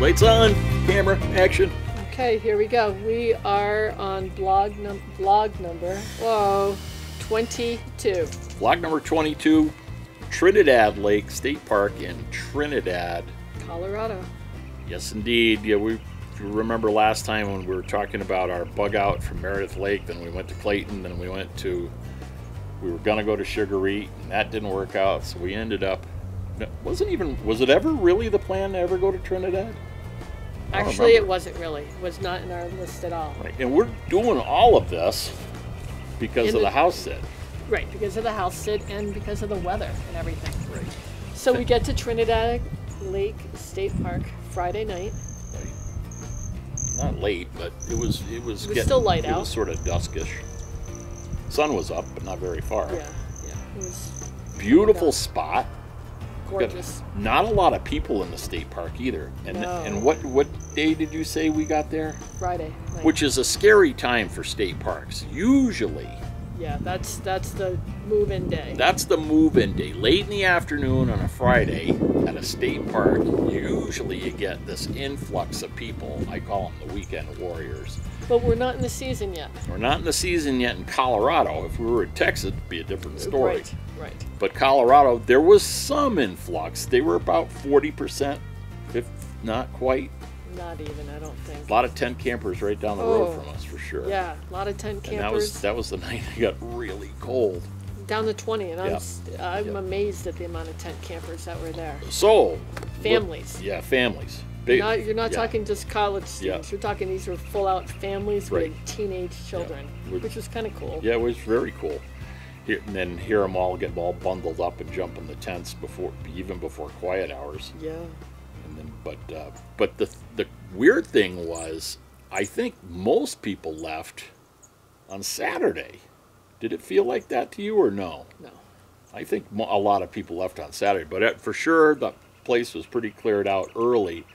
Lights on, camera, action. Okay, here we go. We are on vlog number, 22. Vlog number 22, Trinidad Lake State Park in Trinidad, Colorado. Yes, indeed. Yeah, we remember last time when we were talking about our bug out from Meredith Lake, then we went to Clayton, then we were going to go to Sugar Eat, and that didn't work out, so we ended up, was it ever really the plan to ever go to Trinidad? Actually, it wasn't really. It was not in our list at all. Right, and we're doing all of this because of the house sit. Right, because of the house sit and because of the weather and everything. Right. So we get to Trinidad Lake State Park Friday night. Right. Not late, but it was still light out. It was sort of duskish. Sun was up, but not very far. Yeah. It was beautiful spot. gorgeous. Not a lot of people in the state park either. And No. and what day did you say we got there? Friday night. Which is a scary time for state parks. Usually. Yeah, that's the move-in day. That's the move-in day. Late in the afternoon on a Friday at a state park, usually you get this influx of people. I call them the weekend warriors. But we're not in the season yet. We're not in the season yet in Colorado. If we were in Texas, it'd be a different story. Right. But Colorado, there was some influx. They were about 40%, if not quite. Not even, I don't think. A lot of tent campers right down the road from us, for sure. Yeah, a lot of tent And campers. that was the night it got really cold. Down to 20, and Yep. I'm amazed at the amount of tent campers that were there. So, Families. Yeah, families. You're not talking just college students. Yeah. You're talking these were full-out families Right. with teenage children, which was kind of cool. Yeah, it was very cool. And then hear them all get all bundled up and jump in the tents even before quiet hours. Yeah. And then, but the weird thing was, I think most people left on Saturday. Did it feel like that to you or no? No. I think a lot of people left on Saturday, but for sure the place was pretty cleared out early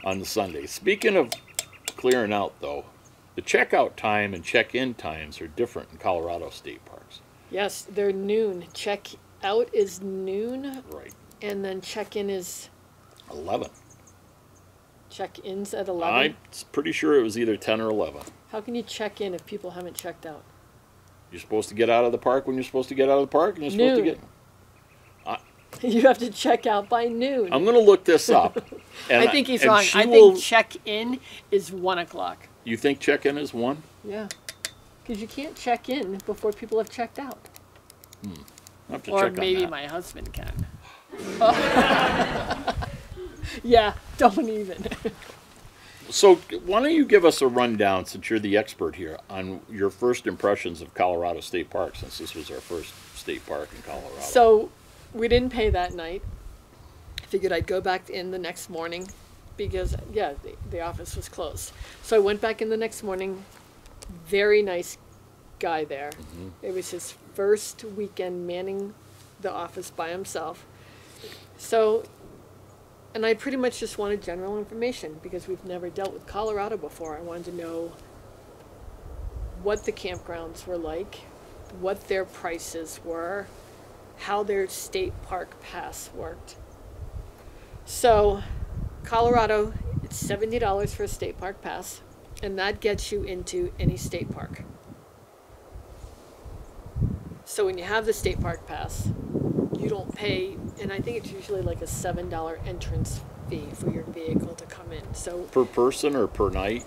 on the Sunday. Speaking of clearing out, though, the checkout time and check-in times are different in Colorado state parks. Yes, they're noon. Check out is noon. Right. And then check-in is 11. check-ins at 11. I'm pretty sure it was either 10 or 11. How can you check in if people haven't checked out? You're supposed to get out of the park when you're supposed to get out of the park, and you're supposed to get. You have to check out by noon. I'm going to look this up. And I think he's wrong. I will... think check-in is 1 o'clock. You think check-in is 1? Yeah. Because you can't check in before people have checked out. I'll have to Or check on maybe that. my husband can. Yeah, don't even. So why don't you give us a rundown, since you're the expert here, on your first impressions of Colorado State Park, since this was our first state park in Colorado. So we didn't pay that night. Figured I'd go back in the next morning because, yeah, the office was closed. So I went back in the next morning. Very nice guy there. Mm-hmm. It was his first weekend manning the office by himself. So, and I pretty much just wanted general information because we've never dealt with Colorado before. I wanted to know what the campgrounds were like, what their prices were, how their state park pass worked. So, Colorado, it's $70 for a state park pass, and that gets you into any state park. So when you have the state park pass, you don't pay, and I think it's usually like a $7 entrance fee for your vehicle to come in. So Per person or per night?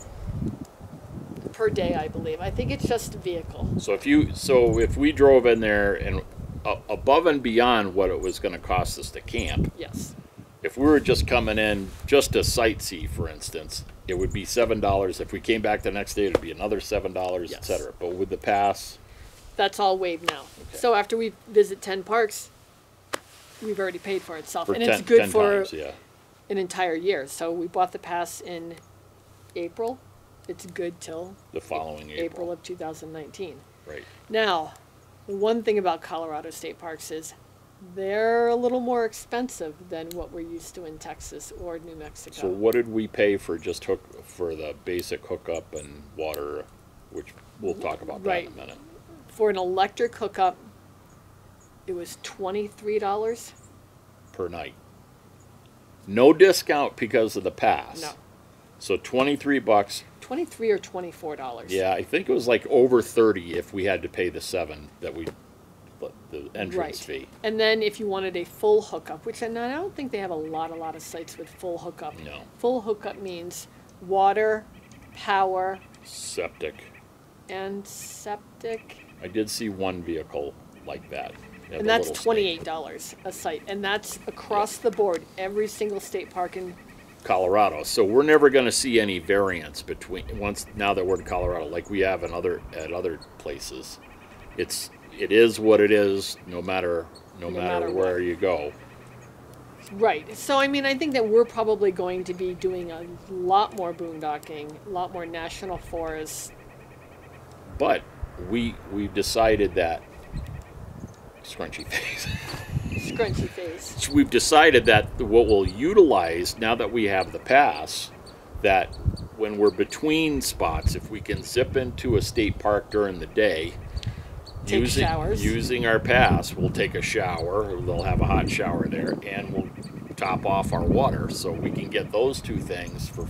per day, I believe. I think it's just a vehicle. So if we drove in there and above and beyond what it was going to cost us to camp, Yes. if we were just coming in just to sightsee, for instance, it would be $7. If we came back the next day, it would be another $7, Yes. etc. But with the pass, That's all waived now. Okay. So after we visit 10 parks, we've already paid for itself. for And 10, it's good 10 for times, yeah. an entire year. So we bought the pass in April. It's good till The following April of 2019. Right. Now, the one thing about Colorado state parks is they're a little more expensive than what we're used to in Texas or New Mexico. So what did we pay for just for the basic hookup and water, which we'll talk about that in a minute. For an electric hookup, it was $23 Per night. No discount because of the pass. No. So $23. 23 or $24. Yeah, I think it was like over 30 if we had to pay the the entrance fee. And then if you wanted a full hookup, which I don't think they have a lot of sites with full hookup. No. Full hookup means water, power, Septic. and septic. I did see one vehicle like that. They have And a that's little snake. $28 a site. And that's across the board, every single state park in Colorado. So we're never going to see any variance between now that we're in Colorado, like we have at other places. It is what it is, no matter matter where what. you go. Right. So, I mean, I think that we're probably going to be doing a lot more boondocking, a lot more national forests. But we've decided that scrunchy face. Scrunchy face. We've decided that what we'll utilize now that we have the pass, that when we're between spots, if we can zip into a state park during the day, Take showers. using our pass, we'll take a shower. They'll have a hot shower there, and we'll top off our water, so we can get those two things for.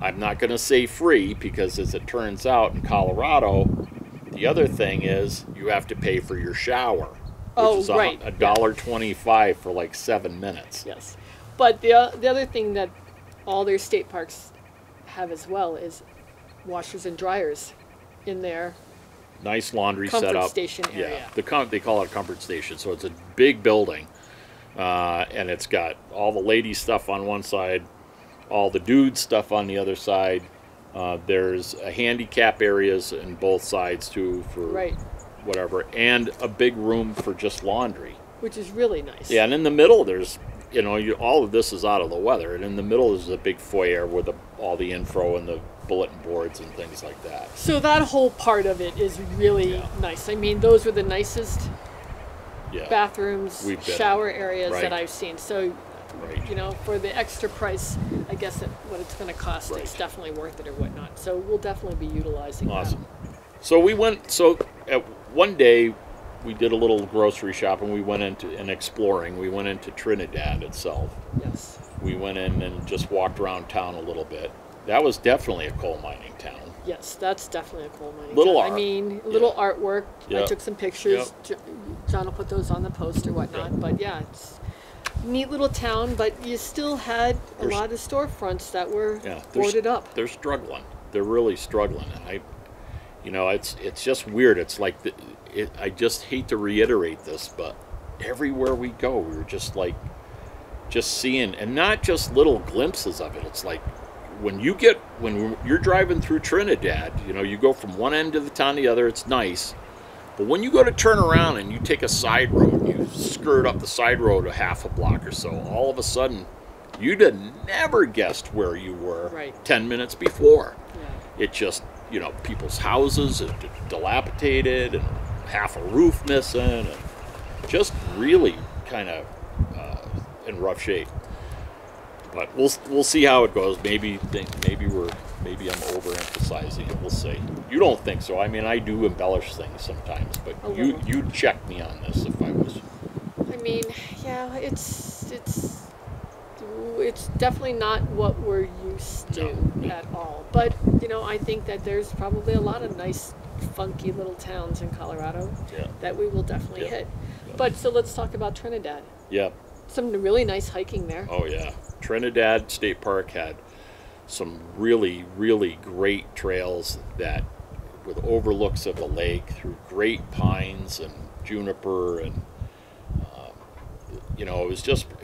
I'm not going to say free because, as it turns out, in Colorado, the other thing is you have to pay for your shower. Which is right. $1.25 for like 7 minutes. Yes. But the other thing that all their state parks have as well is washers and dryers in their Nice laundry comfort setup. station area. Yeah, they call it a comfort station. So it's a big building, and it's got all the lady stuff on one side, all the dude stuff on the other side. There's a handicap areas in both sides too for whatever, and a big room for just laundry. Which is really nice. Yeah, and in the middle there's, all of this is out of the weather, and in the middle is a big foyer with all the info and the bulletin boards and things like that. So that whole part of it is really nice. I mean, those were the nicest bathrooms, shower areas that I've seen. So, for the extra price, I guess what it's going to cost, it's definitely worth it or whatnot. So we'll definitely be utilizing Awesome. So we went, one day we did a little grocery shopping. We went into exploring. We went into Trinidad itself. Yes. We went in and just walked around town a little bit. That was definitely a coal mining town. Yes, that's definitely a coal mining Little town. art. I mean, little artwork. Yep. I took some pictures. Yep. John will put those on the post or whatnot. Yep. But yeah, it's a neat little town. But you still had a lot of storefronts that were boarded up. They're struggling. They're really struggling. And it's just weird. It's like, I just hate to reiterate this, but everywhere we go, we're just seeing, and not just little glimpses of it. It's like when you're driving through Trinidad, you go from one end of the town to the other, it's nice. But when you go to turn around and you take a side road, you skirt up the side road a half a block or so, all of a sudden, you'd have never guessed where you were 10 minutes before. Yeah. It just, people's houses are dilapidated and half a roof missing, and just really kind of in rough shape. But we'll see how it goes. Maybe I'm overemphasizing it. We'll see. You don't think so? I mean, I do embellish things sometimes, but you check me on this if I was. I mean, yeah, it's definitely not what we're used to at all. But I think that there's probably a lot of nice, funky little towns in Colorado that we will definitely hit. Yeah. But so let's talk about Trinidad. Yeah. Some really nice hiking there. Oh yeah, Trinidad State Park had some really, really great trails with overlooks of the lake through great pines and juniper, and it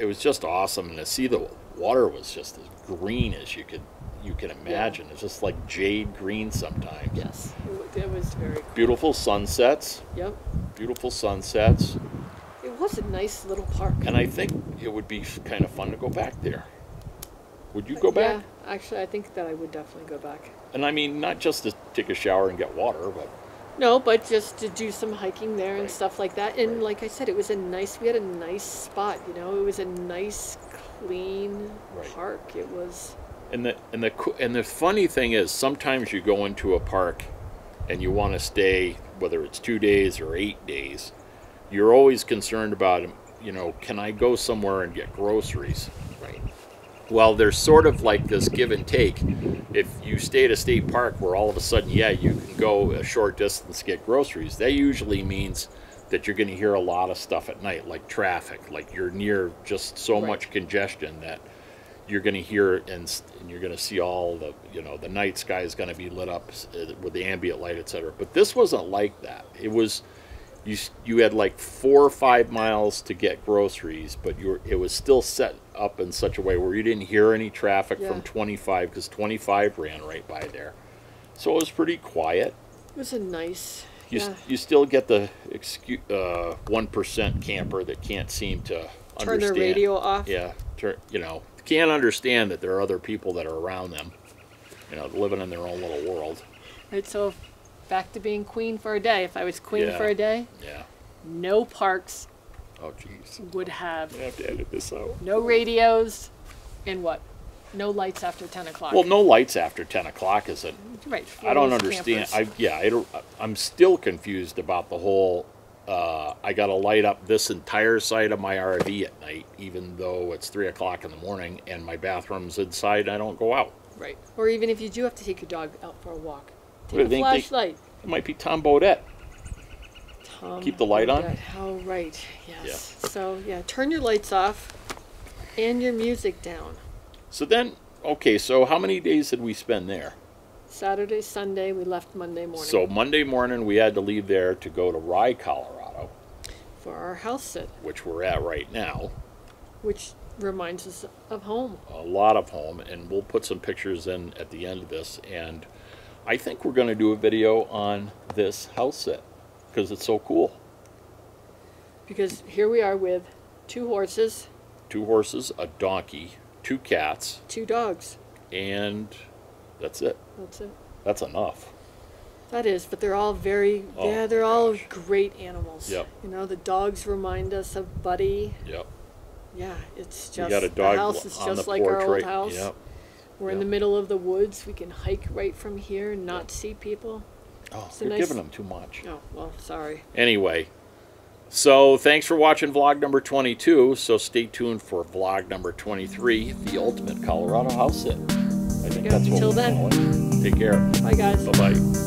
was just awesome. And to see the water was just as green as you can imagine. It's just like jade green sometimes. Yes, it was very cool. Beautiful sunsets. Yep. Beautiful sunsets. It was a nice little park. And I think it would be kind of fun to go back there. Would you go back? Yeah, actually, I think that I would definitely go back. And I mean, not just to take a shower and get water, but... No, but just to do some hiking there and stuff like that. And like I said, we had a nice spot, It was a nice, clean park. It was... And the funny thing is, sometimes you go into a park and you want to stay, whether it's 2 days or 8 days, you're always concerned about, can I go somewhere and get groceries? Right. Well, there's sort of like this give and take. If you stay at a state park where all of a sudden, yeah, you can go a short distance to get groceries, that usually means that you're going to hear a lot of stuff at night, like traffic, like you're near just so Right. much congestion that you're going to hear and you're going to see all the, you know, the night sky is going to be lit up with the ambient light, etc. But this wasn't like that. It was, you had like 4 or 5 miles to get groceries, but it was still set up in such a way where you didn't hear any traffic Yeah. from 25, because 25 ran right by there. So it was pretty quiet. It was a nice. You still get the 1% camper that can't seem to Turn understand. their radio off. Yeah, you know, can't understand that there are other people that are around them, you know, living in their own little world. Right, so back to being queen for a day. If I was queen Yeah. for a day, Yeah. no parks Oh, jeez. would have I have to edit this out. no radios and what? No lights after 10 o'clock. Well, no lights after 10 o'clock isn't. Right. I don't those understand. campers. I'm still confused about the whole. I got to light up this entire side of my RV at night, even though it's 3 o'clock in the morning and my bathroom's inside. I don't go out. Right. Or even if you do have to take your dog out for a walk, What take do a you think flashlight. It might be Tom Bodette. Keep the light on? Bodette. Oh, right. Yes. So, yeah, turn your lights off and your music down. So then, okay, so how many days did we spend there? Saturday, Sunday, we left Monday morning So Monday morning we had to leave there to go to Rye, Colorado, for our house sit, which we're at right now. which reminds us of home. A lot of home, and we'll put some pictures in at the end of this. And I think we're going to do a video on this house sit because it's so cool. Because here we are with 2 horses, 2 horses, a donkey, 2 cats, 2 dogs. and that's it. That's it. That's enough. That is, but they're all very, Oh, yeah, they're my all gosh. great animals. Yep. You know, the dogs remind us of Buddy. Yep. Yeah, it's We just, got a dog the house is on just the like our porch old right. house. Yep. We're in Yep. the middle of the woods. We can hike right from here and not Yep. see people. Oh, It's a you're nice- giving them too much. Oh, well, sorry. Anyway, so thanks for watching vlog number 22. So stay tuned for vlog number 23, the ultimate Colorado house sit. I think Yeah, that's what till we'll then. call it. Take care. Bye, guys. Bye-bye.